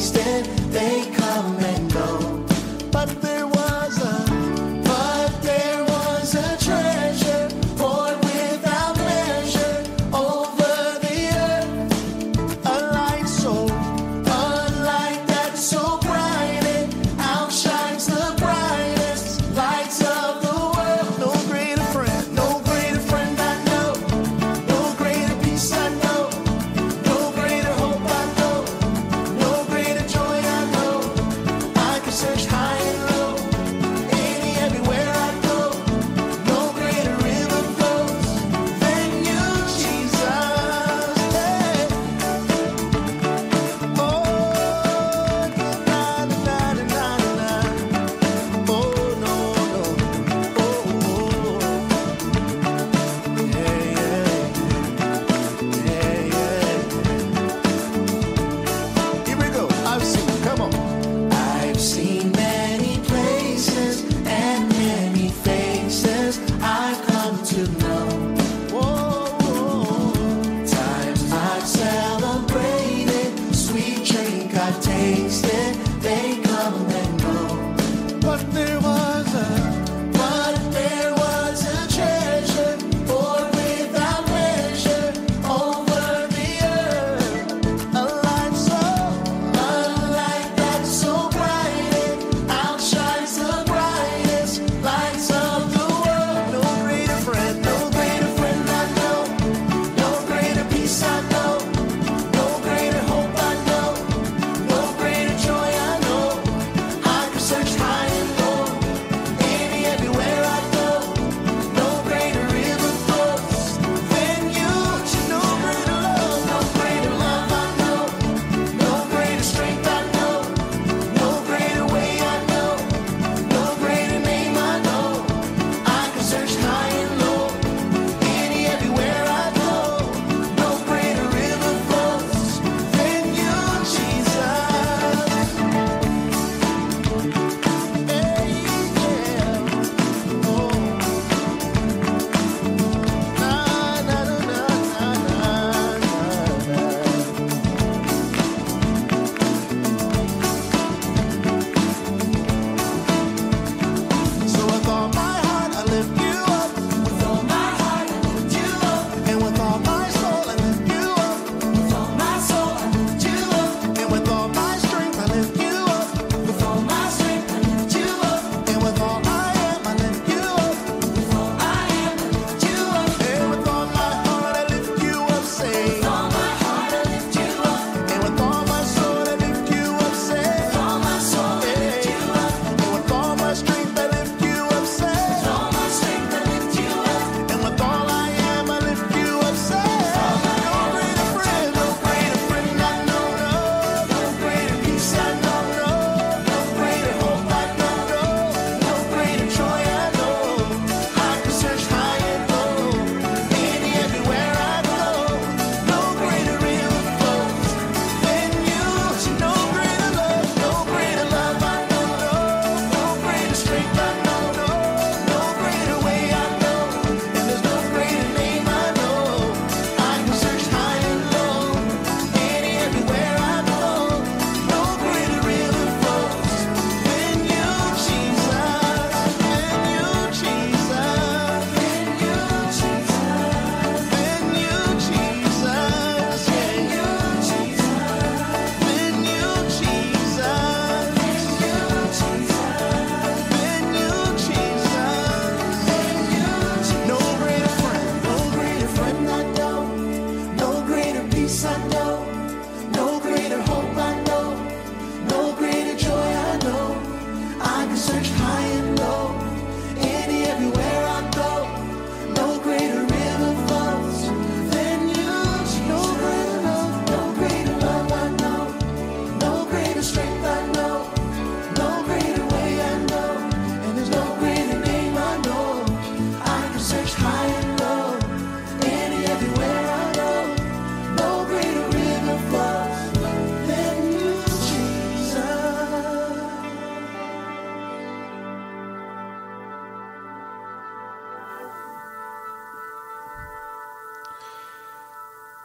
tasted, they come and go. But there was a treasure poured without measure over the earth. A light that's so bright it outshines the brightest lights of the world. No greater friend I know, no greater peace I know, no greater hope I know, no greater joy I know. I can search high and low, everywhere I go, no greater river flows than you, Jesus. Hey. Oh, na na na na na. Oh no no. Oh, yeah yeah yeah. Here we go. I've seen many places and many faces I've come to know. Times I've celebrated, sweet drink I've tasted, they come and go. But there was a treasure poured without measure over the earth. A light that's so bright it outshines the brightest lights of the world. No greater friend I know, no greater peace I know, no greater hope I know, no greater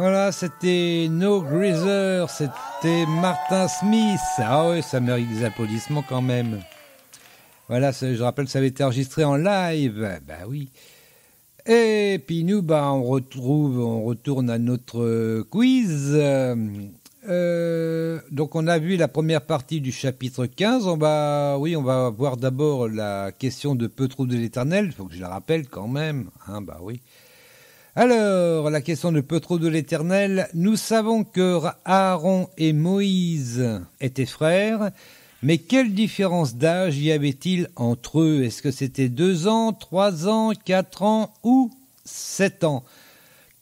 Voilà, c'était No Greaser, c'était Martin Smith. Ah oui, ça mérite des applaudissements quand même. Voilà, je rappelle, ça avait été enregistré en live. Bah oui. Et puis nous, on retourne à notre quiz. Donc on a vu la première partie du chapitre 15. On va voir d'abord la question de peu trop de l'Éternel. Il faut que je la rappelle quand même. Bah oui. Alors, la question de peu trop de l'Éternel. Nous savons que Aaron et Moïse étaient frères, mais quelle différence d'âge y avait-il entre eux? Est-ce que c'était 2 ans, 3 ans, 4 ans ou 7 ans?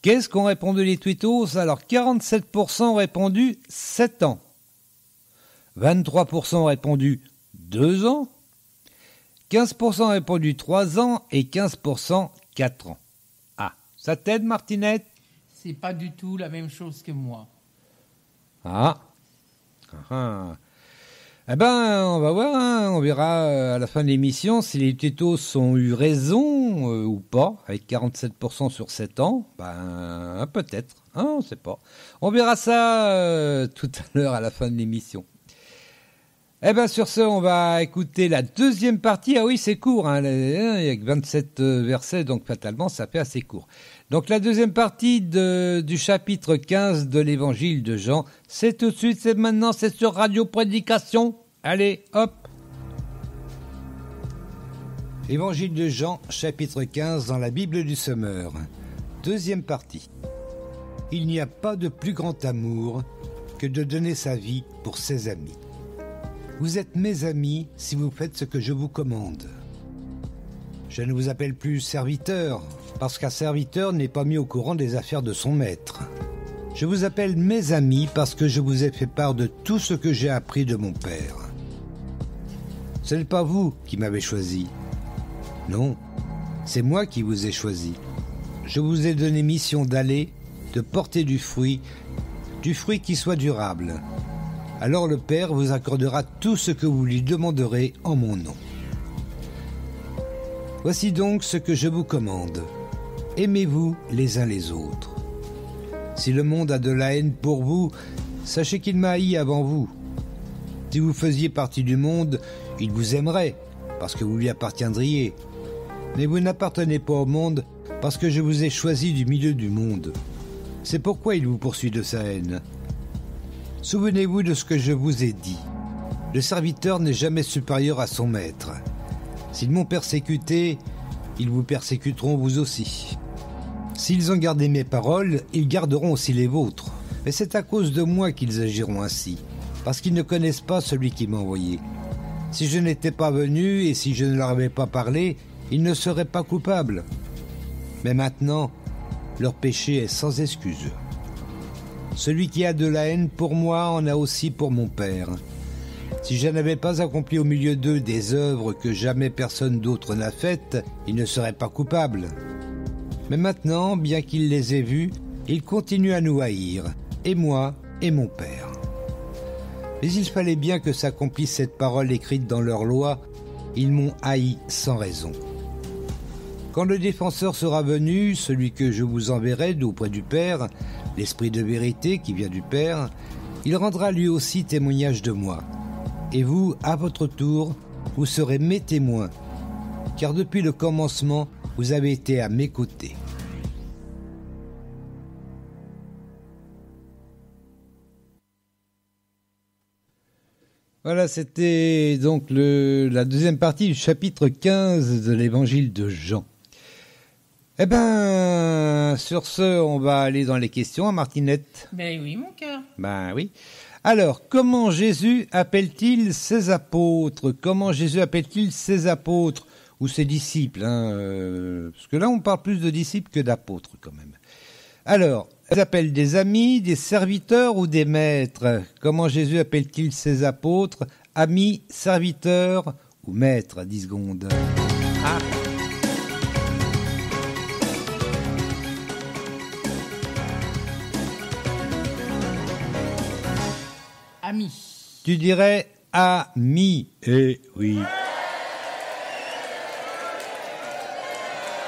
Qu'est-ce qu'ont répondu les twittos? Alors, 47% ont répondu 7 ans. 23% ont répondu 2 ans. 15% ont répondu 3 ans et 15% 4 ans. Ça t'aide, Martinette? C'est pas du tout la même chose que moi. Ah. Eh ben, on va voir, on verra à la fin de l'émission si les tutos ont eu raison ou pas, avec 47% sur 7 ans. Peut-être, on ne sait pas. On verra ça tout à l'heure à la fin de l'émission. Eh ben, sur ce, on va écouter la deuxième partie. Ah oui, c'est court, il y a que 27 versets, donc fatalement, ça fait assez court. Donc la deuxième partie du chapitre 15 de l'évangile de Jean, c'est tout de suite, c'est maintenant, c'est sur Radio Prédication. Allez, hop. Évangile de Jean, chapitre 15, dans la Bible du Semeur. Deuxième partie. Il n'y a pas de plus grand amour que de donner sa vie pour ses amis. Vous êtes mes amis si vous faites ce que je vous commande. Je ne vous appelle plus serviteur, parce qu'un serviteur n'est pas mis au courant des affaires de son maître. Je vous appelle mes amis parce que je vous ai fait part de tout ce que j'ai appris de mon Père. Ce n'est pas vous qui m'avez choisi. Non, c'est moi qui vous ai choisi. Je vous ai donné mission d'aller, de porter du fruit qui soit durable. Alors le Père vous accordera tout ce que vous lui demanderez en mon nom. Voici donc ce que je vous commande. Aimez-vous les uns les autres. Si le monde a de la haine pour vous, sachez qu'il m'a haï avant vous. Si vous faisiez partie du monde, il vous aimerait, parce que vous lui appartiendriez. Mais vous n'appartenez pas au monde, parce que je vous ai choisi du milieu du monde. C'est pourquoi il vous poursuit de sa haine. Souvenez-vous de ce que je vous ai dit. Le serviteur n'est jamais supérieur à son maître. S'ils m'ont persécuté, ils vous persécuteront vous aussi. S'ils ont gardé mes paroles, ils garderont aussi les vôtres. Mais c'est à cause de moi qu'ils agiront ainsi, parce qu'ils ne connaissent pas celui qui m'a envoyé. Si je n'étais pas venu et si je ne leur avais pas parlé, ils ne seraient pas coupables. Mais maintenant, leur péché est sans excuse. Celui qui a de la haine pour moi en a aussi pour mon Père. Si je n'avais pas accompli au milieu d'eux des œuvres que jamais personne d'autre n'a faites, ils ne seraient pas coupables. Mais maintenant, bien qu'ils les aient vus, ils continuent à nous haïr, et moi et mon Père. Mais il fallait bien que s'accomplisse cette parole écrite dans leur loi, ils m'ont haï sans raison. Quand le défenseur sera venu, celui que je vous enverrai d'auprès du Père, l'Esprit de vérité qui vient du Père, il rendra lui aussi témoignage de moi. Et vous, à votre tour, vous serez mes témoins, car depuis le commencement, vous avez été à mes côtés. Voilà, c'était donc la deuxième partie du chapitre 15 de l'évangile de Jean. Eh ben, sur ce, on va aller dans les questions à Martinette. Ben oui, mon cœur. Ben oui. Alors, comment Jésus appelle-t-il ses apôtres? Comment Jésus appelle-t-il ses apôtres ou ses disciples, parce que là, on parle plus de disciples que d'apôtres, quand même. Alors, ils appellent des amis, des serviteurs ou des maîtres? Comment Jésus appelle-t-il ses apôtres? Amis, serviteurs ou maîtres? 10 secondes. Ah. Amis. Tu dirais amis. Eh oui.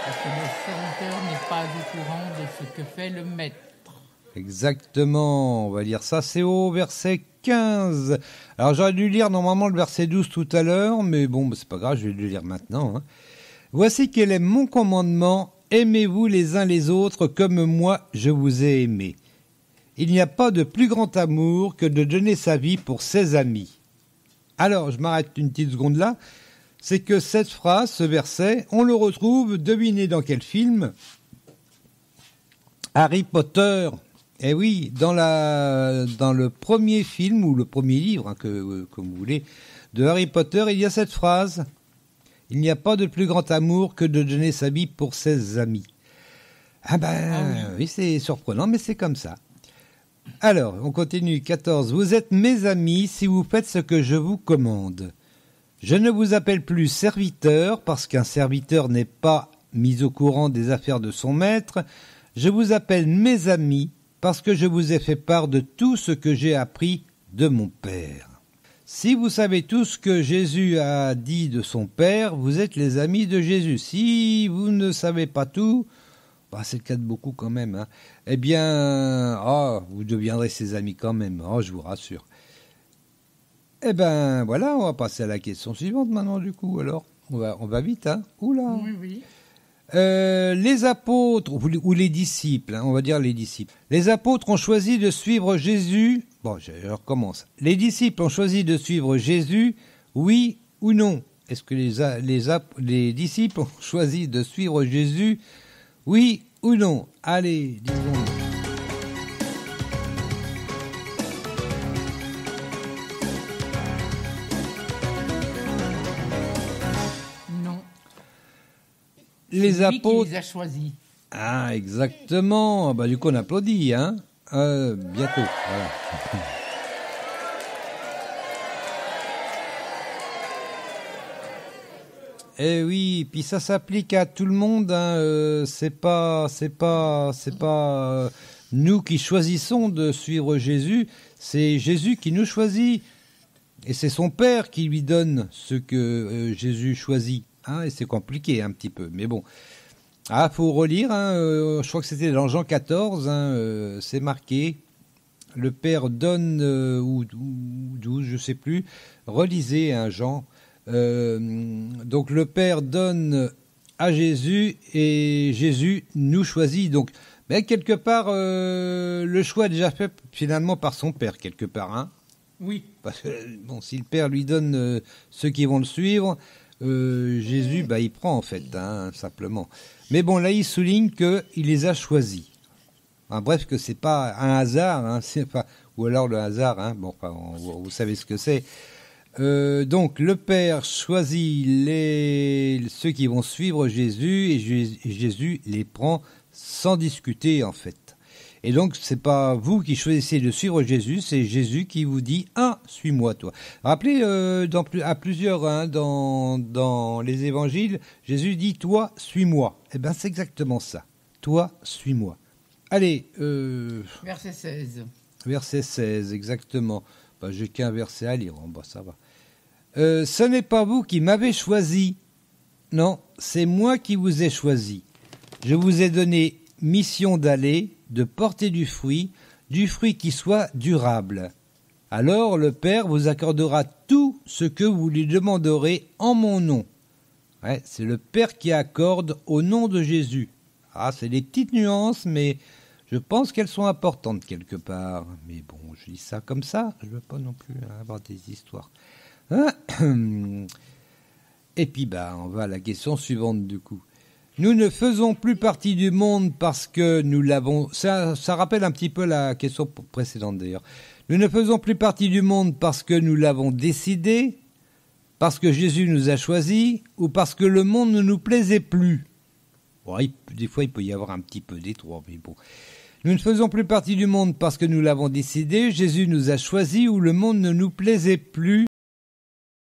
Parce que le serviteur n'est pas au courant de ce que fait le maître. Exactement, on va lire ça, c'est au verset 15. Alors j'aurais dû lire normalement le verset 12 tout à l'heure, mais bon, c'est pas grave, je vais le lire maintenant. Hein. Voici quel est mon commandement, aimez-vous les uns les autres comme moi je vous ai aimé. Il n'y a pas de plus grand amour que de donner sa vie pour ses amis. Alors, je m'arrête une petite seconde là, c'est que cette phrase, ce verset, on le retrouve, devinez dans quel film ? Harry Potter. Eh oui, dans le premier film ou le premier livre, hein, comme vous voulez, de Harry Potter, il y a cette phrase. Il n'y a pas de plus grand amour que de donner sa vie pour ses amis. Ah ben, oui, c'est surprenant, mais c'est comme ça. Alors, on continue. 14. Vous êtes mes amis si vous faites ce que je vous commande. Je ne vous appelle plus serviteur parce qu'un serviteur n'est pas mis au courant des affaires de son maître. Je vous appelle mes amis parce que je vous ai fait part de tout ce que j'ai appris de mon Père. Si vous savez tout ce que Jésus a dit de son Père, vous êtes les amis de Jésus. Si vous ne savez pas tout, bah c'est le cas de beaucoup quand même, hein, eh bien, vous deviendrez ses amis quand même, je vous rassure. Eh ben voilà, on va passer à la question suivante maintenant du coup, alors. On va vite, hein. Oula. Oui. Les apôtres, ou les disciples, hein, on va dire les disciples. Les apôtres ont choisi de suivre Jésus. Bon, je recommence. Les disciples ont choisi de suivre Jésus, oui ou non? Est-ce que les disciples ont choisi de suivre Jésus, oui ou non? Allez, disons. Non. Les C'est lui apôtres. qui les a choisis. Ah, exactement. Bah, du coup, on applaudit, hein. Bientôt, voilà. Eh oui, puis ça s'applique à tout le monde, hein. C'est pas nous qui choisissons de suivre Jésus, c'est Jésus qui nous choisit. Et c'est son Père qui lui donne ce que Jésus choisit. Hein, et c'est compliqué un petit peu, mais bon. Ah, faut relire, hein, je crois que c'était dans Jean 14, hein, c'est marqué. Le Père donne, ou 12, je sais plus. Relisez, hein, Jean. Donc le Père donne à Jésus et Jésus nous choisit. Donc, mais quelque part, le choix est déjà fait finalement par son Père, quelque part. Hein. Oui. Parce que bon, si le Père lui donne ceux qui vont le suivre, Jésus, il prend en fait, hein, simplement. Mais bon, là, il souligne qu'il les a choisis. Enfin, bref, que c'est pas un hasard, hein, c'est pas, ou alors le hasard, hein, bon, enfin, vous savez ce que c'est. Donc, le Père choisit ceux qui vont suivre Jésus et Jésus les prend sans discuter, en fait. Et donc, c'est pas vous qui choisissez de suivre Jésus, c'est Jésus qui vous dit « Ah, suis-moi, toi ». Rappelez, à plusieurs, hein, dans les évangiles, Jésus dit « Toi, suis-moi ». Eh bien, c'est exactement ça. « Toi, suis-moi ». Allez. Verset 16. Verset 16, exactement. J'ai qu'un verset à lire, ça va. Ce n'est pas vous qui m'avez choisi. Non, c'est moi qui vous ai choisi. Je vous ai donné mission d'aller, de porter du fruit qui soit durable. Alors le Père vous accordera tout ce que vous lui demanderez en mon nom. Ouais, c'est le Père qui accorde au nom de Jésus. Ah, c'est des petites nuances, mais je pense qu'elles sont importantes quelque part. Mais bon, je dis ça comme ça, je ne veux pas non plus avoir des histoires. Et puis, on va à la question suivante du coup. Nous ne faisons plus partie du monde parce que nous l'avons... Ça rappelle un petit peu la question précédente d'ailleurs. Nous ne faisons plus partie du monde parce que nous l'avons décidé, parce que Jésus nous a choisis, ou parce que le monde ne nous plaisait plus. Bon, des fois, il peut y avoir un petit peu des trois, mais bon. Nous ne faisons plus partie du monde parce que nous l'avons décidé, Jésus nous a choisis, ou le monde ne nous plaisait plus.